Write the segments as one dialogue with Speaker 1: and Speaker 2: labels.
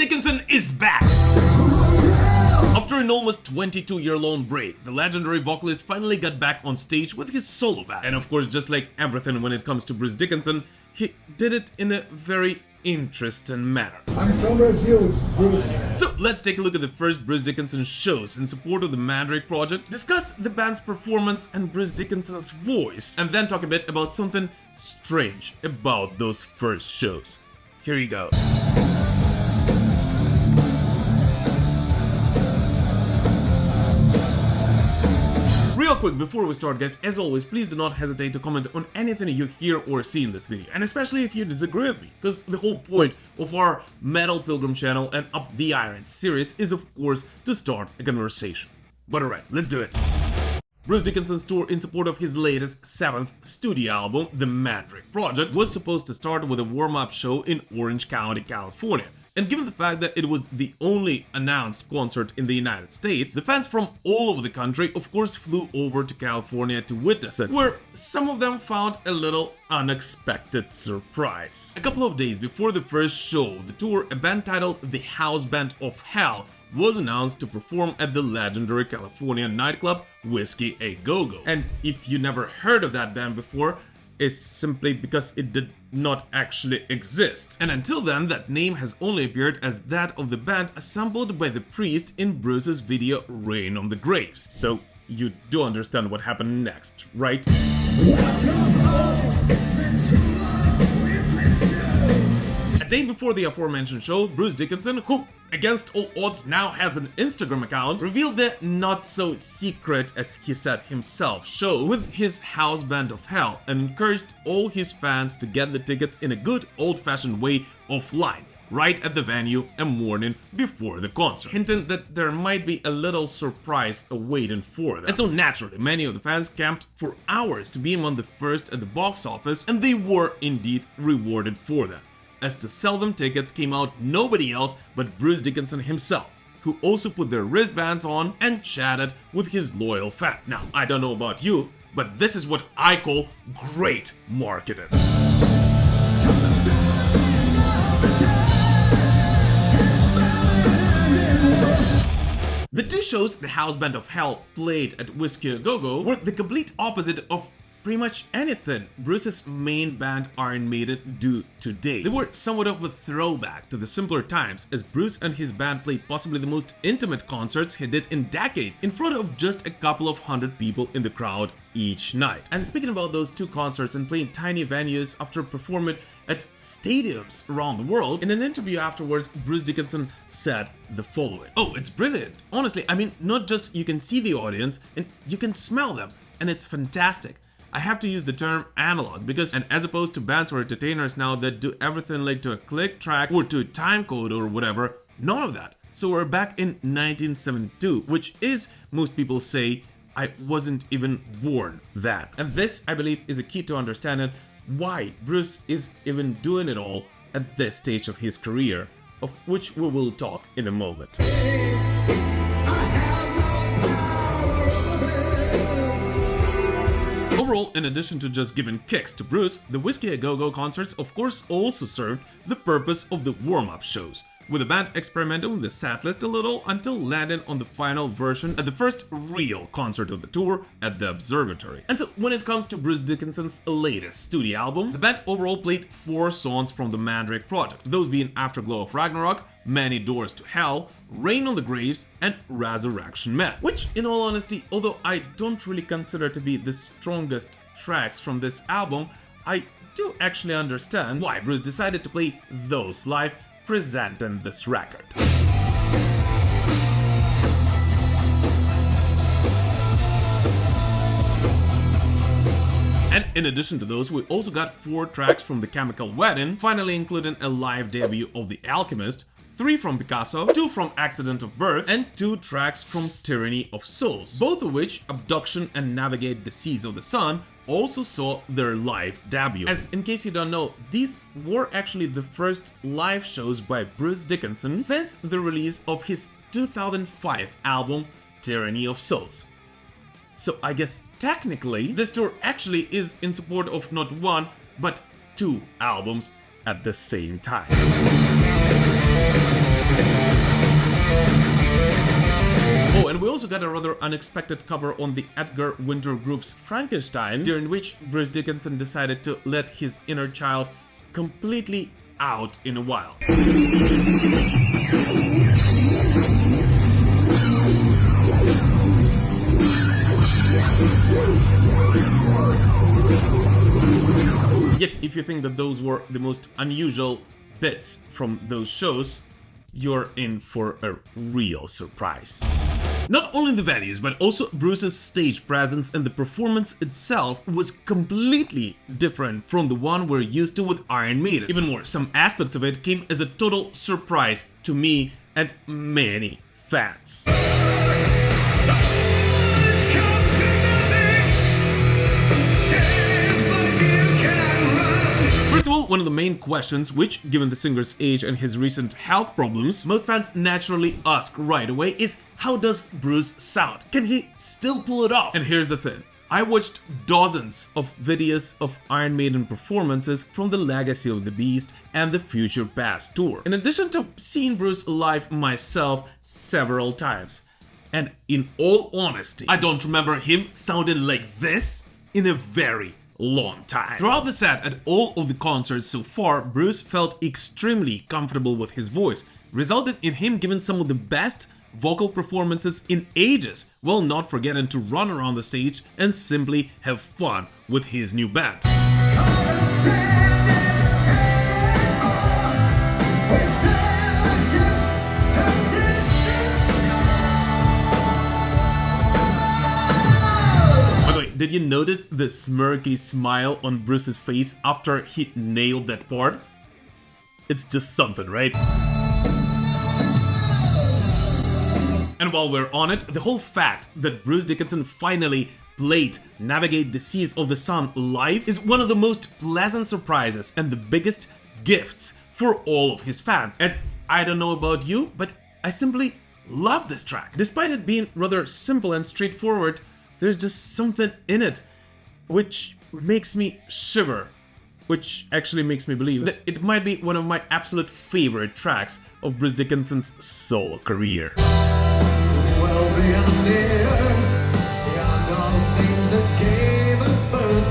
Speaker 1: Dickinson is back! After an almost 22-year-long break, the legendary vocalist finally got back on stage with his solo band. And of course, just like everything when it comes to Bruce Dickinson, he did it in a very interesting manner.
Speaker 2: I'm from Brazil, Bruce.
Speaker 1: So let's take a look at the first Bruce Dickinson shows in support of the Mandrake Project, discuss the band's performance and Bruce Dickinson's voice, and then talk a bit about something strange about those first shows. Here you go. Real quick before we start, guys, as always, please do not hesitate to comment on anything you hear or see in this video, and especially if you disagree with me, because the whole point of our Metal Pilgrim channel and Up the Iron series is, of course, to start a conversation. But alright, let's do it. Bruce Dickinson's tour in support of his latest 7th studio album, The Mandrake Project, was supposed to start with a warm-up show in Orange County, California. And given the fact that it was the only announced concert in the United States, the fans from all over the country of course flew over to California to witness it, where some of them found a little unexpected surprise. A couple of days before the first show of the tour, a band titled The House Band of Hell was announced to perform at the legendary California nightclub Whiskey A Go-Go. And if you never heard of that band before, it's simply because it did not actually exist. And until then, that name has only appeared as that of the band assembled by the priest in Bruce's video Rain on the Graves. So you do understand what happened next, right? A day before the aforementioned show, Bruce Dickinson, who against all odds now has an Instagram account, revealed the not-so-secret, as he said himself, show with his House Band of Hell and encouraged all his fans to get the tickets in a good old-fashioned way offline, right at the venue a morning before the concert, hinting that there might be a little surprise awaiting for them. And so naturally, many of the fans camped for hours to be among the first at the box office, and they were indeed rewarded for that. As to sell them tickets came out nobody else but Bruce Dickinson himself, who also put their wristbands on and chatted with his loyal fans. Now, I don't know about you, but this is what I call great marketing. The two shows the House Band of Hell played at Whiskey A Go-Go were the complete opposite of pretty much anything Bruce's main band Iron Maiden do today. They were somewhat of a throwback to the simpler times, as Bruce and his band played possibly the most intimate concerts he did in decades, in front of just a couple of hundred people in the crowd each night. And speaking about those two concerts and playing tiny venues after performing at stadiums around the world, in an interview afterwards, Bruce Dickinson said the following: "Oh, it's brilliant. Honestly, I mean, not just you can see the audience and you can smell them, and it's fantastic. I have to use the term analog because, and as opposed to bands or entertainers now that do everything like to a click track or to a time code or whatever, none of that. So we're back in 1972, which is, most people say, I wasn't even born then." And this, I believe, is a key to understanding why Bruce is even doing it all at this stage of his career, of which we will talk in a moment. Overall, in addition to just giving kicks to Bruce, the Whiskey A Go-Go concerts of course also served the purpose of the warm-up shows, with the band experimenting with the setlist a little until landing on the final version at the first real concert of the tour at the Observatory. And so when it comes to Bruce Dickinson's latest studio album, the band overall played 4 songs from the Mandrake Project, those being Afterglow of Ragnarok, Many Doors to Hell, Rain on the Graves, and Resurrection Man, which, in all honesty, although I don't really consider to be the strongest tracks from this album, I do actually understand why Bruce decided to play those live, presenting this record. And in addition to those, we also got 4 tracks from The Chemical Wedding, finally including a live debut of The Alchemist, 3 from Picasso, 2 from Accident of Birth, and 2 tracks from Tyranny of Souls, both of which, Abduction and Navigate the Seas of the Sun, also saw their live debut. As in case you don't know, these were actually the first live shows by Bruce Dickinson since the release of his 2005 album Tyranny of Souls. So I guess technically this tour actually is in support of not 1 but 2 albums at the same time. got a rather unexpected cover on the Edgar Winter Group's Frankenstein, during which Bruce Dickinson decided to let his inner child completely out in a while. Yet, if you think that those were the most unusual bits from those shows, you're in for a real surprise. Not only the values, but also Bruce's stage presence and the performance itself was completely different from the one we're used to with Iron Maiden. Even more, some aspects of it came as a total surprise to me and many fans. First of all, one of the main questions, which, given the singer's age and his recent health problems, most fans naturally ask right away is, how does Bruce sound? Can he still pull it off? And here's the thing. I watched dozens of videos of Iron Maiden performances from the Legacy of the Beast and the Future Past tour, in addition to seeing Bruce live myself several times. And in all honesty, I don't remember him sounding like this in a very long time. Throughout the set, at all of the concerts so far, Bruce felt extremely comfortable with his voice, resulted in him giving some of the best vocal performances in ages, while not forgetting to run around the stage and simply have fun with his new band. Did you notice the smirky smile on Bruce's face after he nailed that part? It's just something, right? And while we're on it, the whole fact that Bruce Dickinson finally played Navigate the Seas of the Sun live is one of the most pleasant surprises and the biggest gifts for all of his fans. As I don't know about you, but I simply love this track. Despite it being rather simple and straightforward, there's just something in it which makes me shiver, which actually makes me believe that it might be one of my absolute favorite tracks of Bruce Dickinson's solo career.
Speaker 3: Well, beyond the earth, beyond all things that gave us birth,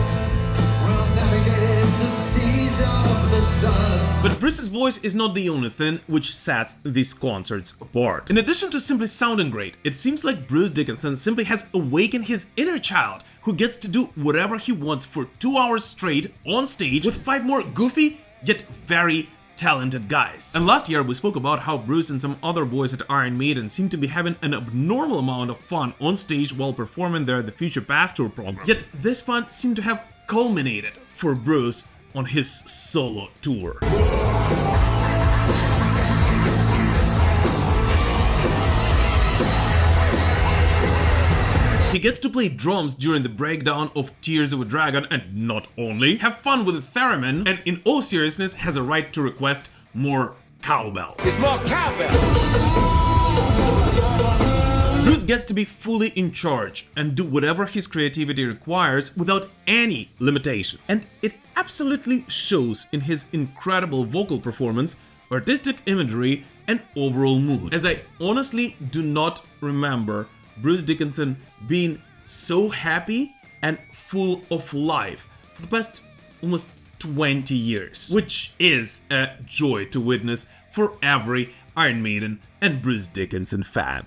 Speaker 3: we'll navigate the seas of the sun.
Speaker 1: But Bruce's voice is not the only thing which sets these concerts apart. In addition to simply sounding great, it seems like Bruce Dickinson simply has awakened his inner child, who gets to do whatever he wants for 2 hours straight on stage with 5 more goofy yet very talented guys. And last year we spoke about how Bruce and some other boys at Iron Maiden seem to be having an abnormal amount of fun on stage while performing their The Future Past tour program. Yet this fun seemed to have culminated for Bruce on his solo tour. He gets to play drums during the breakdown of Tears of a Dragon and not only, have fun with the theremin, and in all seriousness has a right to request more cowbell.
Speaker 3: It's more cowbell.
Speaker 1: Bruce gets to be fully in charge and do whatever his creativity requires without any limitations. And it absolutely shows in his incredible vocal performance, artistic imagery, and overall mood. As I honestly do not remember Bruce Dickinson being so happy and full of life for the past almost 20 years, which is a joy to witness for every Iron Maiden and Bruce Dickinson fan.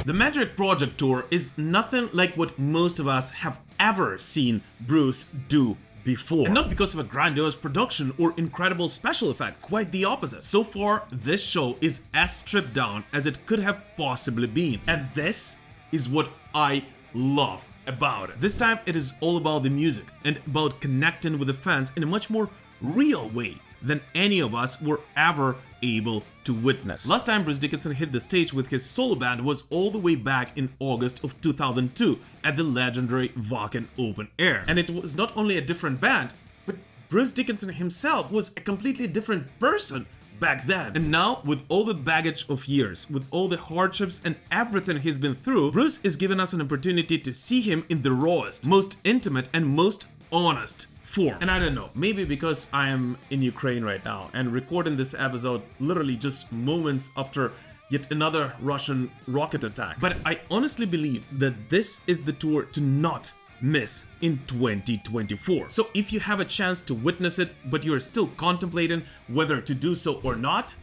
Speaker 1: The Mandrake Project tour is nothing like what most of us have ever seen Bruce do before. And not because of a grandiose production or incredible special effects, quite the opposite. So far, this show is as stripped down as it could have possibly been. And this is what I love about it. This time it is all about the music and about connecting with the fans in a much more real way than any of us were ever able to witness. Last time Bruce Dickinson hit the stage with his solo band was all the way back in August of 2002 at the legendary Wacken Open Air. And it was not only a different band, but Bruce Dickinson himself was a completely different person back then. And now, with all the baggage of years, with all the hardships and everything he's been through, Bruce is giving us an opportunity to see him in the rawest, most intimate and most honest form. And I don't know, maybe because I am in Ukraine right now and recording this episode literally just moments after yet another Russian rocket attack. But I honestly believe that this is the tour to not miss in 2024. So if you have a chance to witness it, but you're still contemplating whether to do so or not,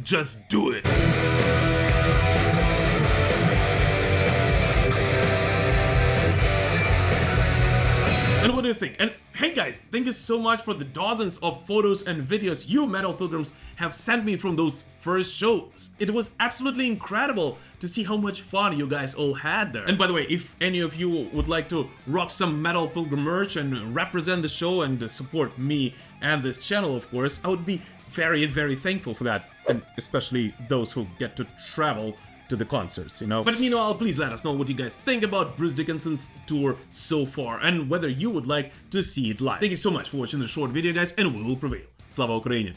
Speaker 1: just do it. And what do you think? And hey guys, thank you so much for the dozens of photos and videos you Metal Pilgrims have sent me from those first shows. It was absolutely incredible to see how much fun you guys all had there. And by the way, if any of you would like to rock some Metal Pilgrim merch and represent the show and support me and this channel, of course, I would be very, very thankful for that. And especially those who get to travel to the concerts, you know. But meanwhile, please let us know what you guys think about Bruce Dickinson's tour so far and whether you would like to see it live. Thank you so much for watching this short video, guys, and we will prevail. Slava Ukraini!